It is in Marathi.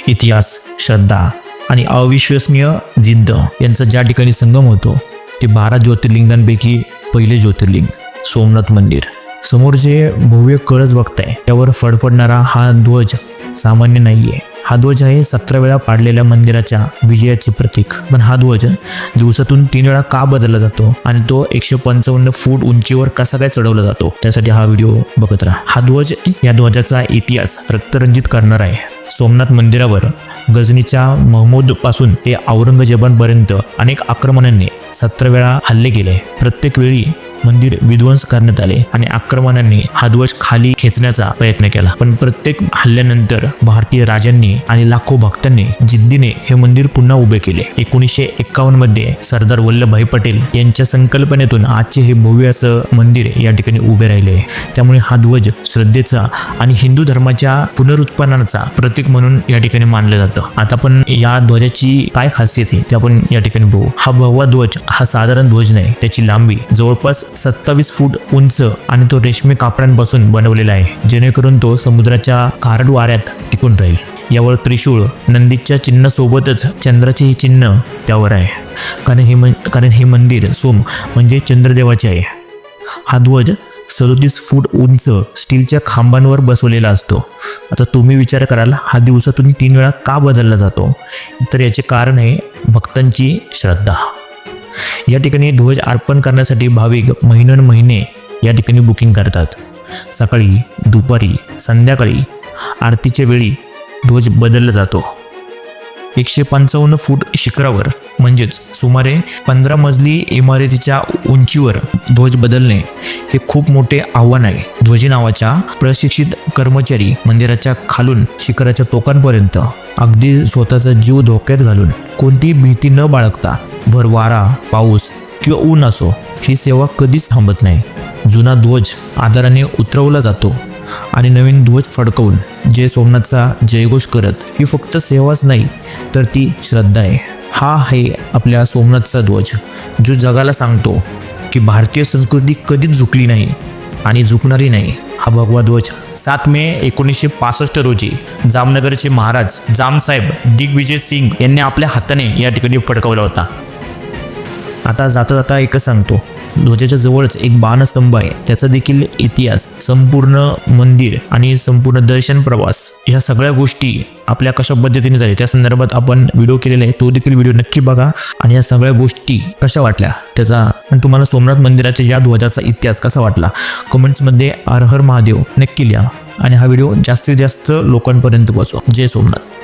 इतिहास, श्रद्धा आणि अविश्वसनीय जिद्द यांचा ज्या ठिकाणी संगम होतो ते 12 ज्योतिर्लिंगांपैकी पहिले ज्योतिर्लिंग सोमनाथ मंदिर. समोर जे भव्य कळस बघताय त्यावर फडफडणारा हा ध्वज सामान्य नाहीये. हा ध्वज आहे 17 वेळा पाडलेल्या मंदिराच्या विजयाचे प्रतीक. पण हा ध्वज दिवसातून 3 वेळा का बदलला जातो आणि तो 155 फूट उंचीवर कसा काय चढवला जातो, त्यासाठी हा व्हिडिओ बघत राहा. हा ध्वज, या ध्वजाचा इतिहास रक्तरंजित करणार आहे. सोमनाथ मंदिरावर गजनीच्या महमूद पासून ते औरंगजेबांपर्यंत अनेक आक्रमणांनी 17 वेळा हल्ले केले. प्रत्येक वेळी मंदिर विध्वंस करण्यात आले आणि आक्रमणांनी हा ध्वज खाली खेचण्याचा प्रयत्न केला. पण प्रत्येक हल्ल्यानंतर भारतीय राजांनी आणि लाखो भक्तांनी जिद्दीने हे मंदिर पुन्हा उभे केले. 1951 मध्ये सरदार वल्लभभाई पटेल यांच्या संकल्पनेतून आजचे हे भव्य असं मंदिर या ठिकाणी उभे राहिले. त्यामुळे हा ध्वज श्रद्धेचा आणि हिंदू धर्माच्या पुनरुत्थानाचा प्रतीक म्हणून या ठिकाणी मानलं जातं. आता पण या ध्वजाची काय खासियत आहे ते आपण या ठिकाणी बघू. हा भगवा ध्वज हा साधारण ध्वज नाही. त्याची लांबी जवळपास 27 फूट उंच आणि तो रेशमी कापडांपासून बनवलेला आहे, जेणेकरून तो समुद्राच्या खारट वाऱ्यात टिकून राहील. यावर त्रिशूळ, नंदीच्या चिन्हासोबतच चंद्राचे चिन्ह त्यावर आहे, कारण हे मंदिर सोम म्हणजे चंद्रदेवाचे आहे. हा ध्वज 37 फूट उंच स्टीलच्या खांबांवर बसवलेला असतो. आता तुम्ही विचार कराल, हा दिवसातून 3 वेळा का बदलला जातो? तर याचे कारण आहे भक्तांची श्रद्धा. या ठिकाणी ध्वज अर्पण करण्यासाठी भाविक महिनोन्महिने या ठिकाणी बुकिंग करतात. सकाळी, दुपारी, संध्याकाळी आरतीच्या वेळी ध्वज बदलला जातो. 155 फूट शिखरावर म्हणजेच सुमारे 15 मजली इमारतीच्या उंचीवर ध्वज बदलणे हे खूप मोठे आव्हान आहे. ध्वजी नावाच्या प्रशिक्षित कर्मचारी मंदिराच्या खालून शिखराच्या टोकांपर्यंत अगदी स्वतःचा जीव धोक्यात घालून कोणतीही भीती न बाळगता, भर वारा, पाऊस किंवा ऊन असो, ही सेवा कधीच थांबत नाही. जुना ध्वज आदराने उतरवला जातो आणि नवीन ध्वज फडकवून जय सोमनाथचा जयघोष करत, ही फक्त सेवाच नाही तर ती श्रद्धा आहे. हा आहे आपल्या सोमनाथचा ध्वज, जो जगाला सांगतो की भारतीय संस्कृती कधीच झुकली नाही आणि झुकणारी नाही. हा भगवा ध्वज 7 मे 1965 रोजी जामनगरचे महाराज जामसाहेब दिग्विजय सिंग यांनी आपल्या हाताने या ठिकाणी फडकवला होता. आता जाता जाता एकच सांगतो, ध्वजाच्या जवळच एक बाणस्तंभ आहे. त्याचा देखील इतिहास, संपूर्ण मंदिर आणि संपूर्ण दर्शन प्रवास, ह्या सगळ्या गोष्टी आपल्या कशा पद्धतीने झाल्या त्या संदर्भात आपण व्हिडिओ केलेला आहे. तो देखील व्हिडिओ नक्की बघा आणि या सगळ्या गोष्टी कशा वाटल्या त्याचा, आणि तुम्हाला सोमनाथ मंदिराच्या या ध्वजाचा इतिहास कसा वाटला कमेंट्समध्ये हर हर महादेव नक्की लिहा आणि हा व्हिडिओ जास्तीत जास्त लोकांपर्यंत पोहोचवा. जय सोमनाथ.